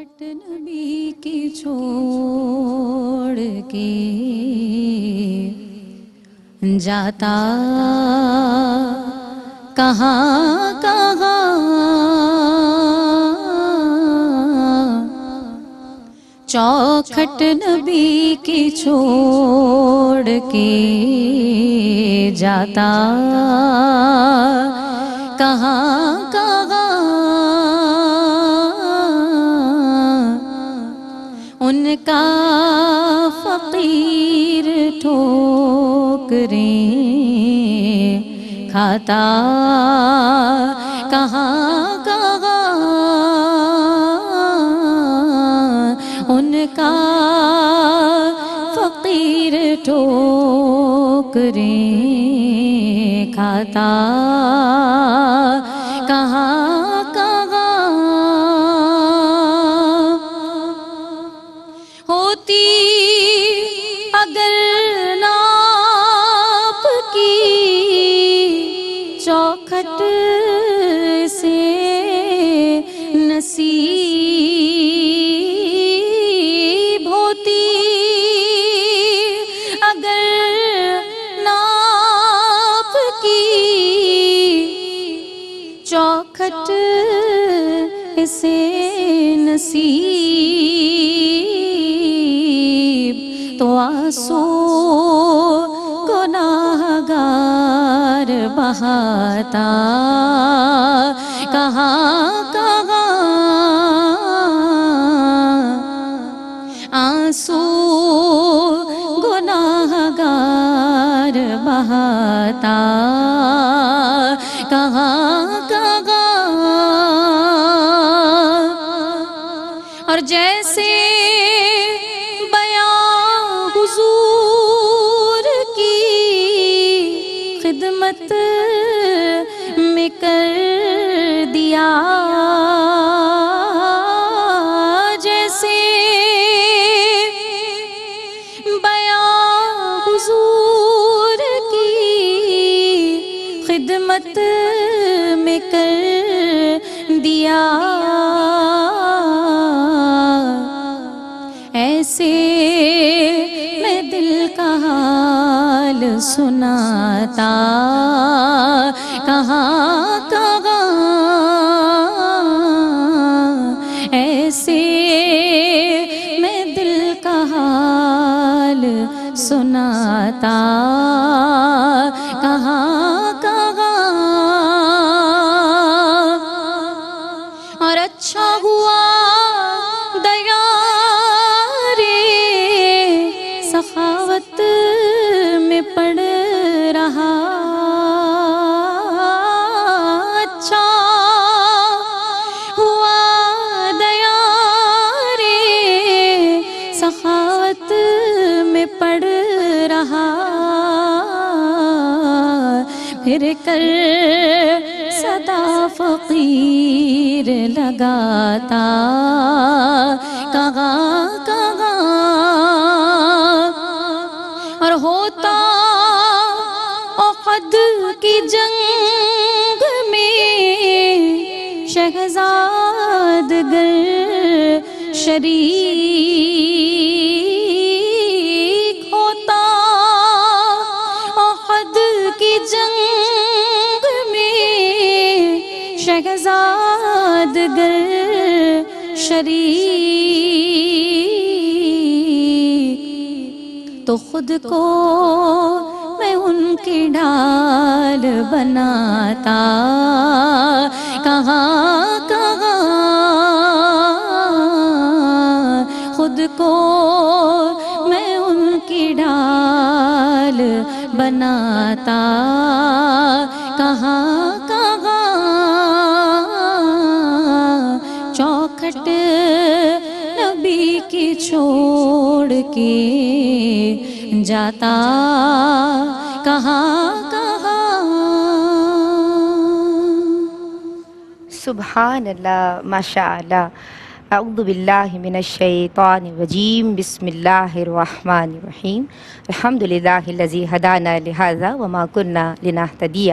چوکھٹ نبی کی چھوڑ کے جاتا کہاں کہاں، چوکھٹ نبی کی چھوڑ کے جاتا کہاں کہاں، ان کا فقیر ٹھوکریں کھاتا کہاں کہاں، ان کا فقیر ٹھوکریں کھاتا کہاں کہاں، ہوتی اگر ناپ کی چوکھٹ سے نصیب، ہوتی اگر ناپ کی چوکھٹ سے نصیب، تو آنسو گناہگار بہاتا کہاں کہاں، آنسو گناہگار بہاتا کہاں کہاں، اور جیسے بیاں حضور کی خدمت میں کر دیا، جیسے بیاں حضور کی خدمت میں کر دیا، ایسے میں دل کا حال سناتا کہاں کہاں، ایسے میں دل کا حال سناتا کہاں کہاں، اور اچھا ہوا سخاوت میں پڑ رہا، اچھا ہوا دیا رے سخاوت میں پڑ رہا، پھر کر صدا فقیر لگاتا کہاں کہاں، اور ہوتا احد کی جنگ میں شہزاد گر شریک، ہوتا احد کی جنگ میں شہزاد گر شریک، تو خود کو میں ان کی ڈھال بناتا کہاں کہاں، خود کو میں ان کی ڈھال بناتا کہاں کہاں، چوکھٹ نبی کی چھوڑ کے جاتا کہاں کہاں۔ سبحان اللہ، ماشاء اللہ۔ اعوذ باللہ من الشیطان الرجیم، بسم اللہ الرحمن الرحیم، الحمدللہ الذی ہدانا لہذا وما کنا لنہتدی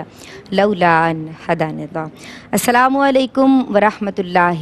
لولا ان ہدانا اللہ۔ السلام علیکم ورحمۃ اللہ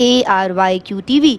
ARYQ-TV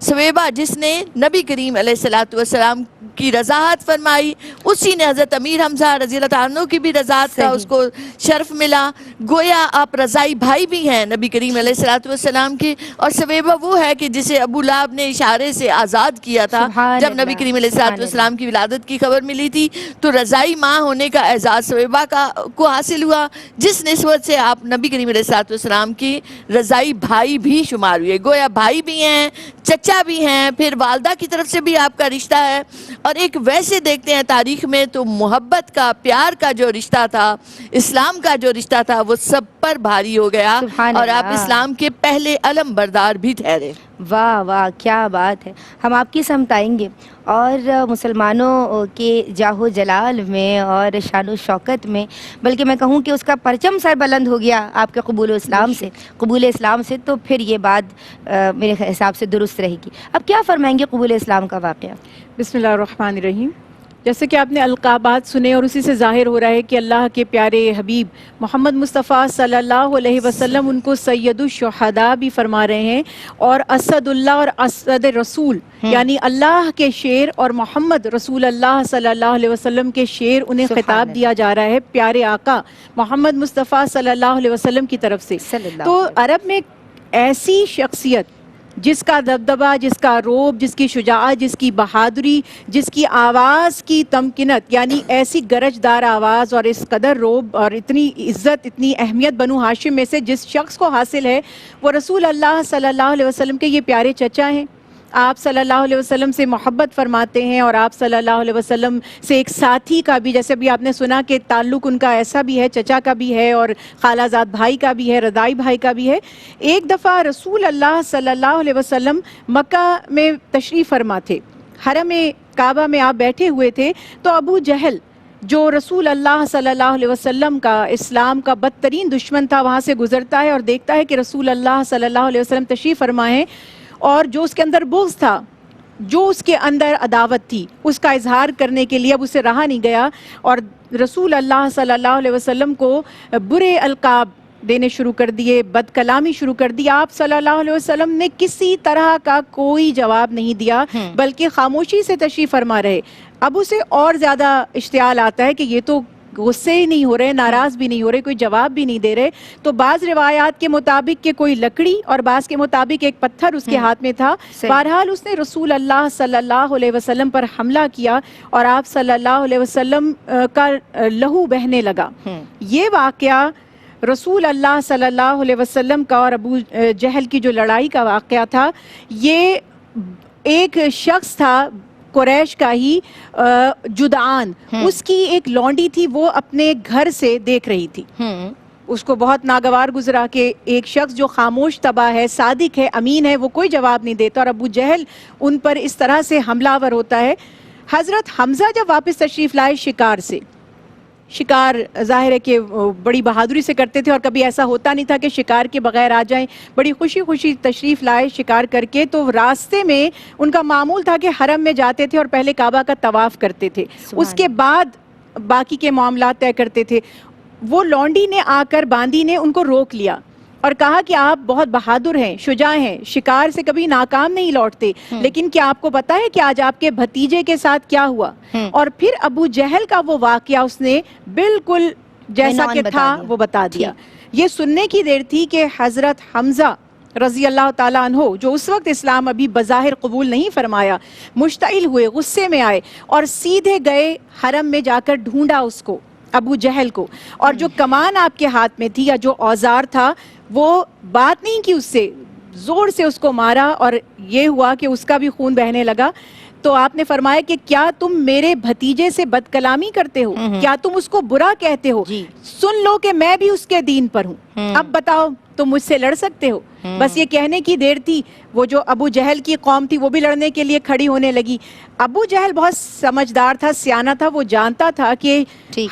سویبہ جس نے نبی کریم علیہ الصلوۃ والسلام کی رضاحت فرمائی، اسی نے حضرت امیر حمزہ رضی اللہ تعالیٰ عنہ کی بھی رضاحت کا اس کو شرف ملا. گویا آپ رضائی بھائی بھی ہیں نبی کریم علیہ الصلوۃ والسلام کے. اور سویبہ وہ ہے کہ جسے ابو لہب نے اشارے سے آزاد کیا تھا جب نبی کریم علیہ الصلوۃ والسلام کی ولادت کی خبر ملی تھی. تو رضائی ماں ہونے کا اعزاز سویبہ کو حاصل ہوا، جس نسبت سے آپ نبی کریم علیہ الصلوۃ والسلام کی رضائی بھائی بھی شمار ہوئے. گویا بھائی بھی ہیں، چچا بھی ہیں، پھر والدہ کی طرف سے بھی آپ کا رشتہ ہے. اور ایک ویسے دیکھتے ہیں تاریخ میں تو محبت کا، پیار کا جو رشتہ تھا، اسلام کا جو رشتہ تھا، وہ سب پر بھاری ہو گیا اور آپ اسلام کے پہلے علم بردار بھی ٹھہرے. واہ واہ کیا بات ہے. ہم آپ کی سمت آئیں گے اور مسلمانوں کے جاہ و جلال میں اور شان و شوکت میں، بلکہ میں کہوں کہ اس کا پرچم سر بلند ہو گیا آپ کے قبول اسلام سے تو پھر یہ بات میرے حساب سے درست رہے گی. اب کیا فرمائیں گے قبول اسلام کا واقعہ؟ بسم اللہ الرحمن الرحیم. جیسے کہ آپ نے القابات سنے اور اسی سے ظاہر ہو رہا ہے کہ اللہ کے پیارے حبیب محمد مصطفیٰ صلی اللہ علیہ وسلم ان کو سید الشہداء بھی فرما رہے ہیں، اور اسد اللہ اور اسد رسول یعنی اللہ کے شیر اور محمد رسول اللہ صلی اللہ علیہ وسلم کے شیر انہیں خطاب دیا جا رہا ہے پیارے آقا محمد مصطفیٰ صلی اللہ علیہ وسلم کی طرف سے. تو عرب میں ایسی شخصیت جس کا دبدبہ، جس کا روب، جس کی شجاعت، جس کی بہادری، جس کی آواز کی تمکنت، یعنی ایسی گرجدار آواز اور اس قدر روب اور اتنی عزت، اتنی اہمیت بنو ہاشم میں سے جس شخص کو حاصل ہے وہ رسول اللہ صلی اللہ علیہ وسلم کے یہ پیارے چچا ہیں. آپ صلی اللہ علیہ وسلم سے محبت فرماتے ہیں اور آپ صلی اللہ علیہ وسلم سے ایک ساتھی کا بھی، جیسے بھی آپ نے سنا کہ تعلق ان کا ایسا بھی ہے، چچا کا بھی ہے اور خالہ زاد بھائی کا بھی ہے، رضائی بھائی کا بھی ہے. ایک دفعہ رسول اللہ صلی اللہ علیہ وسلم مکہ میں تشریف فرما تھے، حرم کعبہ میں آپ بیٹھے ہوئے تھے، تو ابو جہل جو رسول اللہ صلی اللہ علیہ وسلم کا، اسلام کا بدترین دشمن تھا، وہاں سے گزرتا ہے اور دیکھتا ہے کہ رسول اللہ صلی اللہ علیہ وسلم تشریف فرما ہیں، اور جو اس کے اندر بغض تھا، جو اس کے اندر عداوت تھی، اس کا اظہار کرنے کے لیے اب اسے رہا نہیں گیا اور رسول اللہ صلی اللہ علیہ وسلم کو برے القاب دینے شروع کر دیے، بد کلامی شروع کر دی. آپ صلی اللہ علیہ وسلم نے کسی طرح کا کوئی جواب نہیں دیا، بلکہ خاموشی سے تشریف فرما رہے. اب اسے اور زیادہ اشتعال آتا ہے کہ یہ تو غصے ہی نہیں ہو رہے، ناراض بھی نہیں ہو رہے، کوئی جواب بھی نہیں دے رہے. تو بعض روایات کے مطابق کہ کوئی لکڑی اور بعض کے مطابق ایک پتھر اس کے ہاتھ میں تھا. بہرحال اس نے رسول اللہ صلی اللہ علیہ وسلم پر حملہ کیا اور آپ صلی اللہ علیہ وسلم کا لہو بہنے لگا. یہ واقعہ رسول اللہ صلی اللہ علیہ وسلم کا اور ابو جہل کی جو لڑائی کا واقعہ تھا، یہ ایک شخص تھا قریش کا ہی، جدعان، اس کی ایک لونڈی تھی، وہ اپنے گھر سے دیکھ رہی تھی. اس کو بہت ناگوار گزرا کہ ایک شخص جو خاموش طبع ہے، صادق ہے، امین ہے، وہ کوئی جواب نہیں دیتا، اور ابو جہل ان پر اس طرح سے حملہ آور ہوتا ہے. حضرت حمزہ جب واپس تشریف لائے شکار سے، شکار ظاہر ہے کہ بڑی بہادری سے کرتے تھے اور کبھی ایسا ہوتا نہیں تھا کہ شکار کے بغیر آ جائیں، بڑی خوشی خوشی تشریف لائے شکار کر کے. تو راستے میں ان کا معمول تھا کہ حرم میں جاتے تھے اور پہلے کعبہ کا طواف کرتے تھے، اس کے بعد باقی کے معاملات طے کرتے تھے. وہ لونڈی نے آ کر، باندی نے ان کو روک لیا اور کہا کہ آپ بہت بہادر ہیں، شجاع ہیں، شکار سے کبھی ناکام نہیں لوٹتے، لیکن کیا آپ کو پتا ہے کہ آج آپ کے بھتیجے کے ساتھ کیا ہوا؟ اور پھر ابو جہل کا وہ واقعہ اس نے بالکل جیسا کہ تھا وہ بتا دیا. یہ سننے کی دیر تھی کہ حضرت حمزہ رضی اللہ تعالیٰ عنہ، جو اس وقت اسلام ابھی بظاہر قبول نہیں فرمایا، مشتعل ہوئے، غصے میں آئے اور سیدھے گئے حرم میں، جا کر ڈھونڈا اس کو، ابو جہل کو، اور جو کمان آپ کے ہاتھ میں تھی یا جو اوزار تھا وہ بات نہیں کی، اس سے زور سے اس کو مارا اور یہ ہوا کہ اس کا بھی خون بہنے لگا. تو آپ نے فرمایا کہ کیا تم میرے بھتیجے سے بد کلامی کرتے ہو؟ کیا تم اس کو برا کہتے ہو؟ سن لو کہ میں بھی اس کے دین پر ہوں، اب بتاؤ تم مجھ سے لڑ سکتے ہو؟ بس یہ کہنے کی دیر تھی، وہ جو ابو جہل کی قوم تھی وہ بھی لڑنے کے لیے کھڑی ہونے لگی. ابو جہل بہت سمجھدار تھا، سیانہ تھا، وہ جانتا تھا کہ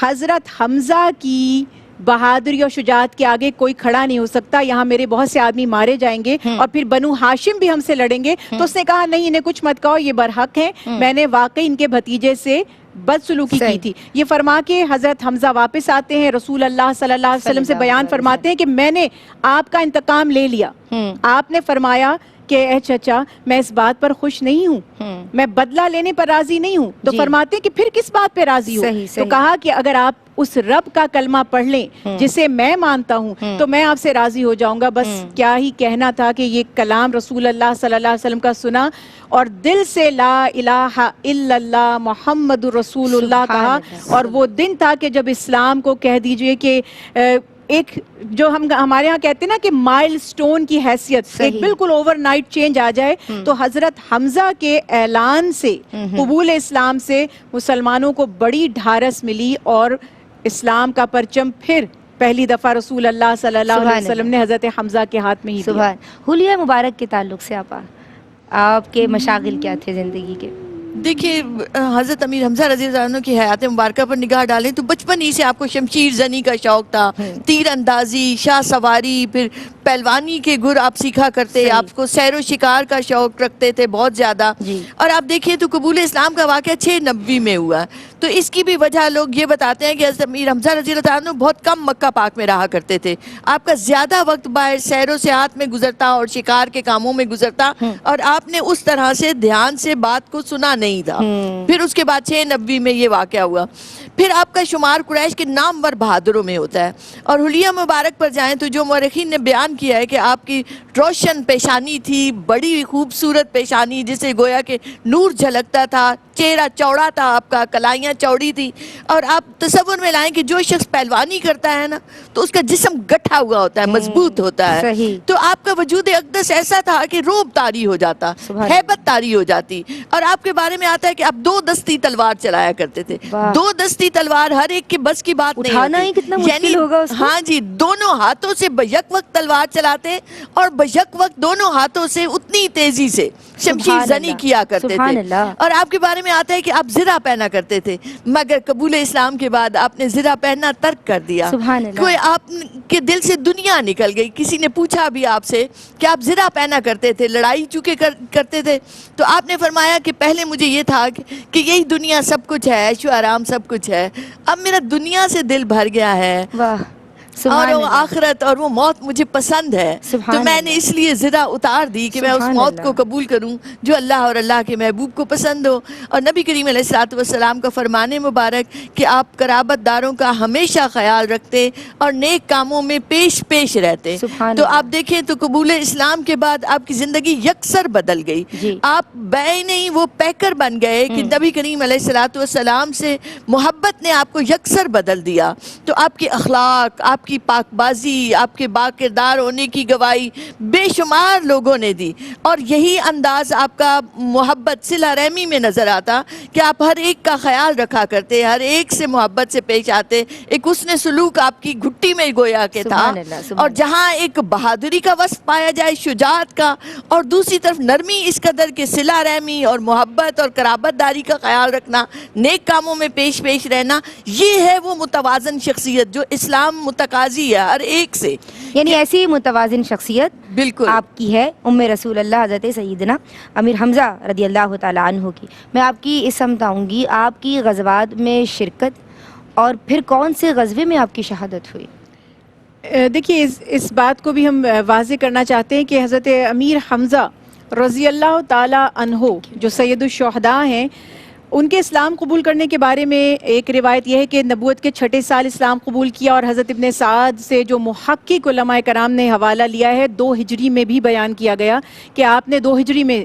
حضرت حمزہ کی بہادری اور شجاعت کے آگے کوئی کھڑا نہیں ہو سکتا، یہاں میرے بہت سے آدمی مارے جائیں گے اور پھر بنو ہاشم بھی ہم سے لڑیں گے. تو اس نے کہا نہیں، انہیں کچھ مت کہو، یہ برحق ہیں، میں نے واقعی ان کے بھتیجے سے بدسلوکی کی تھی. یہ فرما کے حضرت حمزہ واپس آتے ہیں، رسول اللہ صلی اللہ علیہ وسلم سے بیان فرماتے ہیں کہ میں نے آپ کا انتقام لے لیا. آپ نے فرمایا کہ اے چچا میں اس بات پر خوش نہیں ہوں, میں بدلہ لینے پر راضی نہیں ہوں. تو جی. فرماتے ہیں کہ پھر کس بات پہ راضی ہو؟ صحیح, تو کہا کہ اگر آپ اس رب کا کلمہ پڑھ لیں جسے میں مانتا ہوں تو میں آپ سے راضی ہو جاؤں گا. بس کیا ہی کہنا تھا کہ یہ کلام رسول اللہ صلی اللہ علیہ وسلم کا سنا اور دل سے لا الہ الا اللہ محمد رسول اللہ کہا. اور وہ دن تھا کہ جب اسلام کو کہہ دیجئے کہ ایک جو ہمارے ہاں کہتے ہیں نا کہ مائل سٹون کی حیثیت, ایک بالکل اوور نائٹ چینج آ جائے, تو حضرت حمزہ کے اعلان سے, قبول اسلام سے مسلمانوں کو بڑی ڈھارس ملی اور اسلام کا پرچم پھر پہلی دفعہ رسول اللہ صلی اللہ علیہ وسلم نے حضرت حمزہ کے ہاتھ میں ہی دیا. سبحان. حلیہ مبارک کے تعلق سے آپ کے مشاغل کیا تھے زندگی کے؟ دیکھیے حضرت امیر حمزہ رضی اللہ عنہ کی حیات مبارکہ پر نگاہ ڈالیں تو بچپن ہی سے آپ کو شمشیر زنی کا شوق تھا, تیر اندازی, شاہ سواری, پھر پہلوانی کے گر آپ سیکھا کرتے, آپ کو سیر و شکار کا شوق رکھتے تھے بہت زیادہ. اور آپ دیکھیے تو قبول اسلام کا واقعہ 690 میں ہوا, تو اس کی بھی وجہ لوگ یہ بتاتے ہیں کہ حضرت امیر حمزہ رضی اللہ عنہ بہت کم مکہ پاک میں رہا کرتے تھے. آپ کا زیادہ وقت باہر سیر و سیاحت میں گزرتا اور شکار کے کاموں میں گزرتا, اور آپ نے اس طرح سے دھیان سے بات کو سنا نہیں تھا. پھر اس کے بعد 690 میں یہ واقعہ ہوا. پھر آپ کا شمار قریش کے نامور بہادروں میں ہوتا ہے. اور حلیہ مبارک پر جائیں تو جو مورخین نے بیان کیا ہے کہ آپ کی روشن پیشانی تھی, بڑی خوبصورت پیشانی جسے گویا کہ نور جھلکتا تھا, چہرہ چوڑا تھا آپ کا, کلائیاں چوڑی تھی. اور آپ تصور میں لائیں کہ جو شخص پہلوانی کرتا ہے نا تو اس کا جسم گٹھا ہوا ہوتا ہے, مضبوط ہوتا ہے. تو آپ کا وجود اقدس ایسا تھا کہ روب طاری ہو جاتا, ہیبت طاری ہو جاتی. اور آپ کے بارے میں آتا ہے کہ آپ 2 دستی تلوار چلایا کرتے تھے. 2 دستی تلوار ہر ایک کے بس کی بات نہیں اٹھانا ہی کتنا مشکل ہوگا اس کو. ہاں جی, دونوں ہاتھوں سے بیک وقت تلوار چلاتے اور بیک وقت دونوں ہاتھوں سے اتنی تیزی سے شمشیر زنی کیا کرتے تھے. اور آپ کے بارے میں آتا ہے کہ آپ زرہ پہنا کرتے تھے, مگر قبول اسلام کے بعد آپ نے زرہ پہننا ترک کر دیا. کوئی آپ کے دل سے دنیا نکل گئی. کسی نے پوچھا بھی آپ سے کہ آپ زرہ پہنا کرتے تھے, لڑائی چونکہ کرتے تھے, تو آپ نے فرمایا کہ پہلے مجھے یہ تھا کہ یہی دنیا سب کچھ ہے, عیش و آرام سب کچھ ہے, اب میرا دنیا سے دل بھر گیا ہے اور وہ آخرت اور وہ موت مجھے پسند ہے, تو میں نے اس لیے زرہ اتار دی کہ میں اس موت کو قبول کروں جو اللہ اور اللہ کے محبوب کو پسند ہو. اور نبی کریم علیہ الصلوۃ والسلام کا فرمان مبارک کہ آپ قرابت داروں کا ہمیشہ خیال رکھتے اور نیک کاموں میں پیش رہتے. تو آپ دیکھیں تو قبول اسلام کے بعد آپ کی زندگی یکسر بدل گئی. آپ بے نہیں وہ پیکر بن گئے کہ نبی کریم علیہ الصلوۃ والسلام سے محبت نے آپ کو یکسر بدل دیا. تو آپ کے اخلاق, آپ کی پاک بازی, آپ کے با کردار ہونے کی گواہی بے شمار لوگوں نے دی. اور یہی انداز آپ کا محبت صلہ رحمی میں نظر آتا کہ آپ ہر ایک کا خیال رکھا کرتے, ہر ایک سے محبت سے پیش آتے. ایک حسن سلوک آپ کی گھٹی میں گویا کہ تھا. اور جہاں ایک بہادری کا وصف پایا جائے, شجاعت کا, اور دوسری طرف نرمی اس قدر کہ صلہ رحمی اور محبت اور قرابت داری کا خیال رکھنا, نیک کاموں میں پیش رہنا, یہ ہے وہ متوازن شخصیت جو اسلام متقاضی ہے ہر ایک سے. یعنی ایسی متوازن شخصیت بالکل آپ کی ہے ام رسول اللہ حضرت سیدنا امیر حمزہ رضی اللہ تعالیٰ عنہ کی. میں آپ کی اس سمت آؤں گی, آپ کی غزوات میں شرکت اور پھر کون سے غزوے میں آپ کی شہادت ہوئی؟ دیکھیے اس بات کو بھی ہم واضح کرنا چاہتے ہیں کہ حضرت امیر حمزہ رضی اللہ تعالیٰ عنہ جو سید الشہداء ہیں, ان کے اسلام قبول کرنے کے بارے میں ایک روایت یہ ہے کہ نبوت کے 6 سال اسلام قبول کیا, اور حضرت ابن سعد سے جو محقق علماء کرام نے حوالہ لیا ہے 2 ہجری میں بھی بیان کیا گیا کہ آپ نے 2 ہجری میں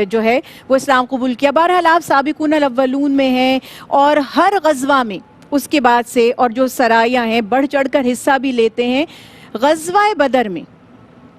جو ہے وہ اسلام قبول کیا. بہرحال آپ سابقون الاولون میں ہیں اور ہر غزوہ میں اس کے بعد سے, اور جو سرایاں ہیں بڑھ چڑھ کر حصہ بھی لیتے ہیں. غزوہ بدر میں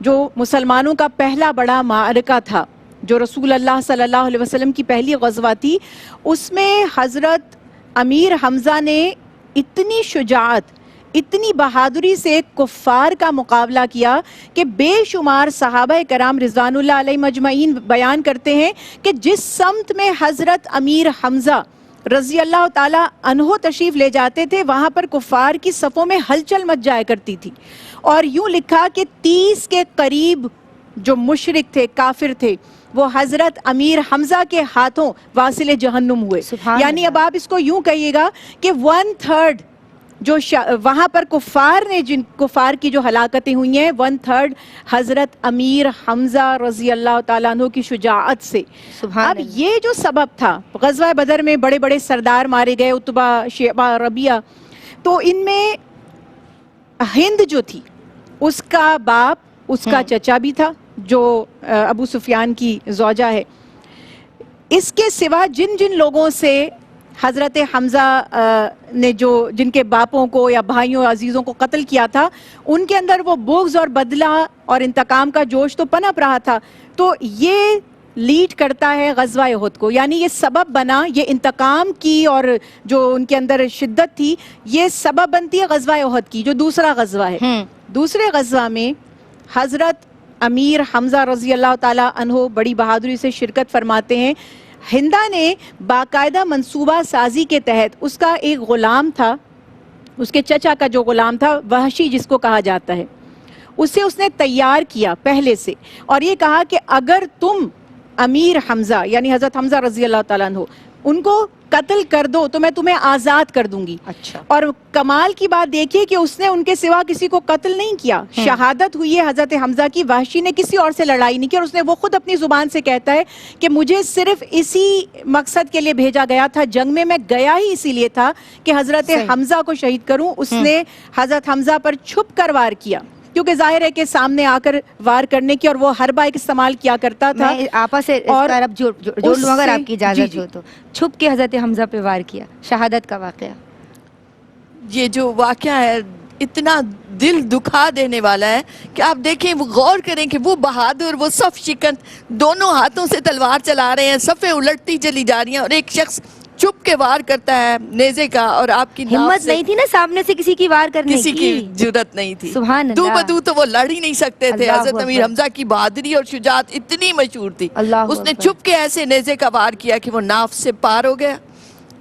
جو مسلمانوں کا پہلا بڑا معرکہ تھا, جو رسول اللہ صلی اللہ علیہ وسلم کی پہلی غزوہ تھی, اس میں حضرت امیر حمزہ نے اتنی شجاعت, اتنی بہادری سے کفار کا مقابلہ کیا کہ بے شمار صحابہ کرام رضوان اللہ علیہ مجمعین بیان کرتے ہیں کہ جس سمت میں حضرت امیر حمزہ رضی اللہ تعالیٰ عنہ تشریف لے جاتے تھے وہاں پر کفار کی صفوں میں ہلچل مچ جایا کرتی تھی. اور یوں لکھا کہ 30 کے قریب جو مشرک تھے, کافر تھے, وہ حضرت امیر حمزہ کے ہاتھوں واصل جہنم ہوئے. یعنی اب آپ اس کو یوں کہیے گا کہ 1/3 جو وہاں پر کفار نے جن کفار کی جو ہلاکتیں ہوئی ہیں 1/3 حضرت امیر حمزہ رضی اللہ تعالیٰ عنہ کی شجاعت سے. اب یہ جو سبب تھا غزوہ بدر میں بڑے بڑے سردار مارے گئے، عتبہ، شیبہ، ربیعہ، تو ان میں ہند جو تھی اس کا باپ اس کا چچا بھی تھا جو ابو سفیان کی زوجہ ہے. اس کے سوا جن جن لوگوں سے حضرت حمزہ نے جن کے باپوں کو یا بھائیوں عزیزوں کو قتل کیا تھا، ان کے اندر وہ بغض اور بدلہ اور انتقام کا جوش تو پنپ رہا تھا. تو یہ لیڈ کرتا ہے غزوہ احد کو، یعنی یہ سبب بنا، یہ انتقام کی اور جو ان کے اندر شدت تھی یہ سبب بنتی ہے غزوہ احد کی، جو دوسرا غزوہ ہے. دوسرے غزوہ میں حضرت امیر حمزہ رضی اللہ تعالیٰ عنہ بڑی بہادری سے شرکت فرماتے ہیں. ہندہ نے باقاعدہ منصوبہ سازی کے تحت اس کا ایک غلام تھا، اس کے چچا کا جو غلام تھا وحشی جس کو کہا جاتا ہے، اسے اس نے تیار کیا پہلے سے، اور یہ کہا کہ اگر تم امیر حمزہ یعنی حضرت حمزہ رضی اللہ تعالیٰ عنہ ان کو قتل کر دو تو میں تمہیں آزاد کر دوں گی. اچھا. اور کمال کی بات دیکھیے کہ اس نے ان کے سوا کسی کو قتل نہیں کیا. شہادت ہوئی ہے حضرت حمزہ کی، وحشی نے کسی اور سے لڑائی نہیں کی، اور اس نے وہ خود اپنی زبان سے کہتا ہے کہ مجھے صرف اسی مقصد کے لیے بھیجا گیا تھا، جنگ میں گیا ہی اسی لیے تھا کہ حضرت حمزہ کو شہید کروں. اس نے حضرت حمزہ پر چھپ کر وار کیا، کیونکہ ظاہر ہے کہ سامنے آ کر وار کرنے کی، اور وہ حربہ ایک استعمال کیا کرتا تھا. میں آپا سے اور جوڑ لوں اگر آپ کی اجازت ہو تو. چھپ کے حضرت حمزہ پہ وار کیا، شہادت کا واقعہ. یہ جو واقعہ ہے اتنا دل دکھا دینے والا ہے کہ آپ دیکھیں، وہ غور کریں کہ وہ بہادر، وہ صف شکن دونوں ہاتھوں سے تلوار چلا رہے ہیں، صفیں الٹتی چلی جا رہی ہیں، اور ایک شخص چھپ کے وار کرتا ہے نیزے کا، اور آپ کی ہمت نہیں تھی نا سامنے سے کسی کی وار کرنے کی، کسی کی جرت نہیں تھی. سبحان اللہ. دو بدو تو وہ لڑ ہی نہیں سکتے تھے. حضرت امیر حمزہ کی بہادری اور شجاعت اتنی مشہور تھی، اس نے چھپ کے ایسے نیزے کا وار کیا کہ وہ ناف سے پار ہو گیا،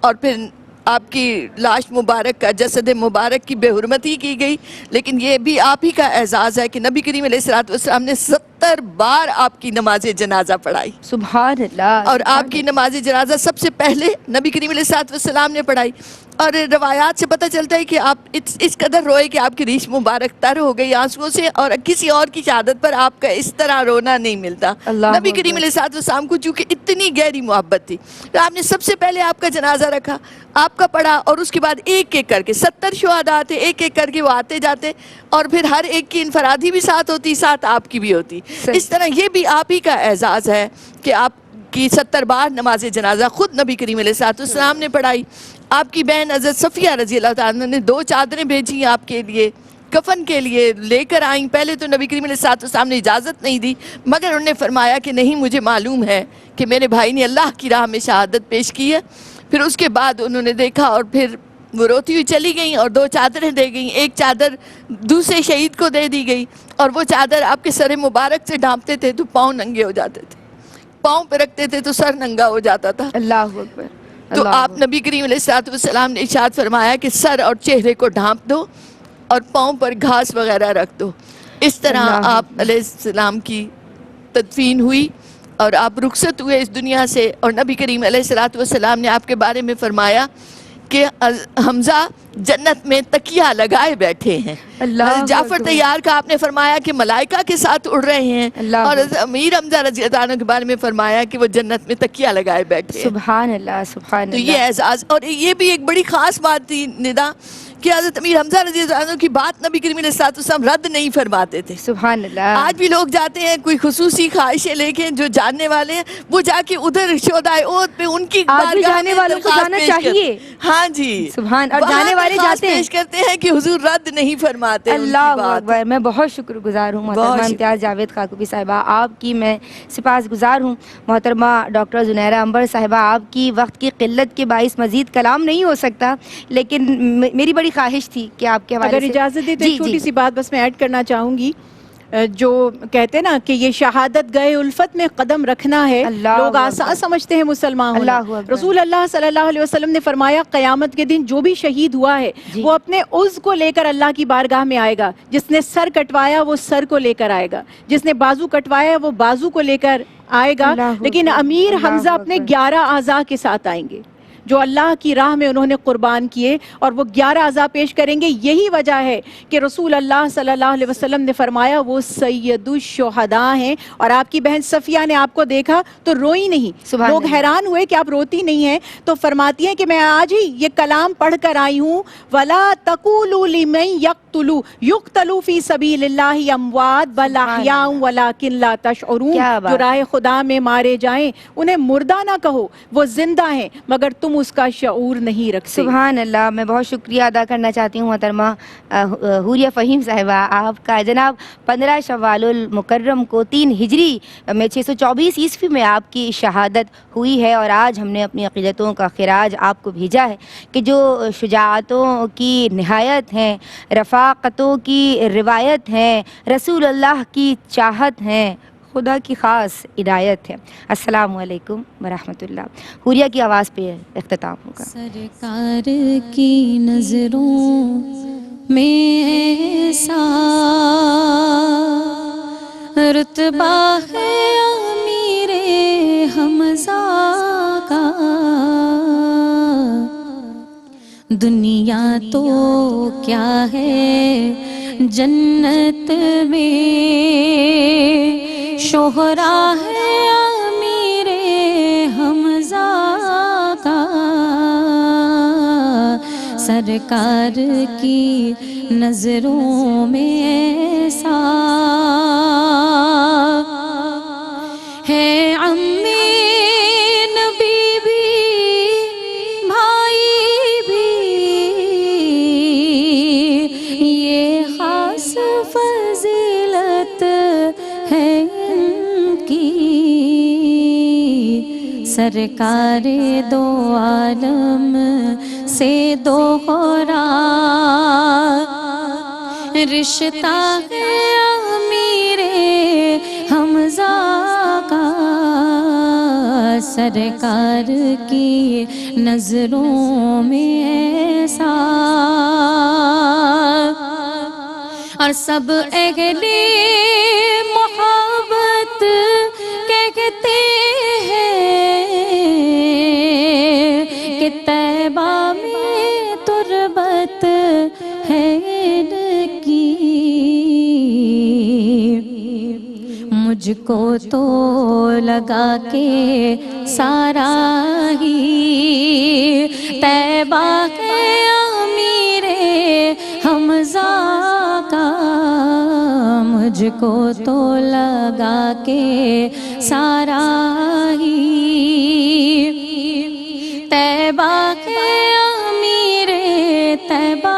اور پھر آپ کی لاش مبارک کا، جسد مبارک کی بے حرمتی کی گئی. لیکن یہ بھی آپ ہی کا اعزاز ہے کہ نبی کریم علیہ الصلوۃ والسلام نے 70 بار آپ کی نماز جنازہ پڑھائی. سبحان اللہ. اور آپ کی نماز جنازہ سب سے پہلے نبی کریم علیہ الصلوۃ والسلام نے پڑھائی. اور روایات سے پتہ چلتا ہے کہ آپ اس قدر روئے کہ آپ کی ریش مبارک تر ہو گئی آنسوؤں سے، اور کسی اور کی شہادت پر آپ کا اس طرح رونا نہیں ملتا. نبی کریم علیہ الصلوۃ والسلام کو چونکہ اتنی گہری محبت تھی، تو آپ نے سب سے پہلے آپ کا جنازہ رکھا، آپ کا پڑھا، اور اس کے بعد ایک ایک کر کے 70 شہداء تھے، ایک ایک کر کے وہ آتے جاتے، اور پھر ہر ایک کی انفرادی بھی ساتھ ہوتی، ساتھ آپ کی بھی ہوتی. اس طرح یہ بھی آپ ہی کا اعزاز ہے کہ آپ کی 70 بار نماز جنازہ خود نبی کریم علیہ الصلوۃ والسلام نے پڑھائی. آپ کی بہن حضرت صفیہ رضی اللہ تعالیٰ نے 2 چادریں بھیجی آپ کے لیے، کفن کے لیے لے کر آئیں. پہلے تو نبی کریم علیہ الصلوۃ والسلام نے اجازت نہیں دی، مگر انہوں نے فرمایا کہ نہیں، مجھے معلوم ہے کہ میرے بھائی نے اللہ کی راہ میں شہادت پیش کی ہے. پھر اس کے بعد انہوں نے دیکھا، اور پھر وہ روتی ہوئی چلی گئیں اور 2 چادریں دے گئیں. ایک چادر دوسرے شہید کو دے دی گئی، اور وہ چادر آپ کے سر مبارک سے ڈھانپتے تھے تو پاؤں ننگے ہو جاتے تھے، پاؤں پہ رکھتے تھے تو سر ننگا ہو جاتا تھا. اللہ اکبر. تو آپ نبی کریم علیہ الصلوۃ والسلام نے ارشاد فرمایا کہ سر اور چہرے کو ڈھانپ دو اور پاؤں پر گھاس وغیرہ رکھ دو. اس طرح آپ علیہ السلام کی تدفین ہوئی اور آپ رخصت ہوئے اس دنیا سے. اور نبی کریم علیہ الصلوۃ والسلام نے آپ کے بارے میں فرمایا کہ حمزہ جنت میں تکیہ لگائے بیٹھے ہیں. جعفر طیار کا آپ نے فرمایا کہ ملائکہ کے ساتھ اڑ رہے ہیں، اور امیر حمزہ رضی اللہ عنہ کے بارے میں فرمایا کہ وہ جنت میں تکیہ لگائے بیٹھے ہیں. سبحان اللہ. سبحان اللہ. تو یہ اعزاز، اور یہ بھی ایک بڑی خاص بات تھی ندا کہ حضرت امیر حمزہ رضی اللہ عنہ کی بات نبی کریم علیہ الصلوۃ والسلام رد نہیں فرماتے تھے. سبحان اللہ. آج بھی لوگ جاتے ہیں کوئی خصوصی خواہشیں لے کے، جو جاننے والے ہیں وہ جا کے ادھر شہداء احد پہ ان کی جانے والوں کو جانا چاہیے. ہاں جی سبحان. اور جانے والے جاتے ہیں، پیش کرتے ہیں کہ حضور رد نہیں فرماتے. اللہ اکبر. میں بہت شکر گزار ہوں محترمہ امتیاز جاوید خاکوبی صاحبہ، آپ کی میں سپاس گزار ہوں. محترمہ ڈاکٹر زنیرہ عنبر صاحبہ، آپ کی وقت کی قلت کے باعث مزید کلام نہیں ہو سکتا، لیکن میری بڑی خواہش تھی کہ آپ کے حوالے اگر اجازت دیں تو ایک چھوٹی سی بات بس میں ایڈ کرنا چاہوں گی. جو کہتے ہیں نا کہ یہ شہادت گئے الفت میں قدم رکھنا ہے، لوگ آسان سمجھتے ہیں مسلمان ہونا. رسول اللہ صلی اللہ علیہ وسلم نے فرمایا قیامت کے دن جو بھی شہید ہوا ہے وہ اپنے عضو کو لے کر اللہ کی بارگاہ میں آئے گا. جس نے سر کٹوایا وہ سر کو لے کر آئے گا، جس نے بازو کٹوایا وہ بازو کو لے کر آئے گا. لیکن امیر حمزہ اپنے 11 اعضاء کے ساتھ آئیں گے. جو اللہ کی راہ میں انہوں نے قربان کیے، اور وہ 11 اعضاء پیش کریں گے۔ یہی وجہ ہے کہ رسول اللہ صلی اللہ علیہ وسلم نے فرمایا وہ سید الشہداء ہیں۔ اور آپ کی بہن صفیہ نے آپ کو دیکھا تو روئی نہیں، سبحان لوگ اللہ۔ حیران ہوئے کہ آپ روتی نہیں ہیں، تو فرماتی ہیں کہ میں آج ہی یہ کلام پڑھ کر آئی ہوں، وَلَا تَقُولُوا لِمَن يُقْتَلُوا فِي سَبِيلِ اللَّهِ أَمْوَاتٌ بَلْ أَحْيَاءٌ وَلَٰكِن لَا تَشْعُرُونَ۔ کیا بات جو راہ خدا میں مارے جائیں انہیں مردہ نہ کہو، وہ زندہ ہیں مگر تم اس کا شعور نہیں رکھتے۔ سبحان اللہ۔ میں بہت شکریہ ادا کرنا چاہتی ہوں محترمہ حوریہ فہیم صاحبہ آپ کا۔ جناب 15 شوال المکرم کو 3 ہجری میں 624 عیسوی میں آپ کی شہادت ہوئی ہے، اور آج ہم نے اپنی عقیدتوں کا خراج آپ کو بھیجا ہے کہ جو شجاعتوں کی نہایت ہیں، رفاقتوں کی روایت ہیں، رسول اللہ کی چاہت ہیں، خدا کی خاص ہدایت ہے۔ السلام علیکم ورحمۃ اللہ۔ حوریہ کی آواز پہ اختتام ہوگا۔ سرکار کی نظروں میں ایسا رتبہ ہے امیر حمزہ کا، دنیا تو کیا ہے جنت میں شہرا ہے امیر حمزہ کا، سرکار کی نظروں میں ایسا ہے عمی نبی بھی بھائی بھی، یہ خاص فضیلت ہے ان کی، سرکار دو عالم سے دوہرا رشتہ ہے امیر حمزہ کا، سرکار کی نظروں میں ایسا، اور سب اہل محبت کہتے ہیں کہ طیبہ میں تربت ہے ان کی، مجھ کو تو لگا کہ سارا ہی طیبہ ہے امیر حمزہ کا، مجھ کو تو لگا کہ سارا ہی طیبہ ہے امیر طیبہ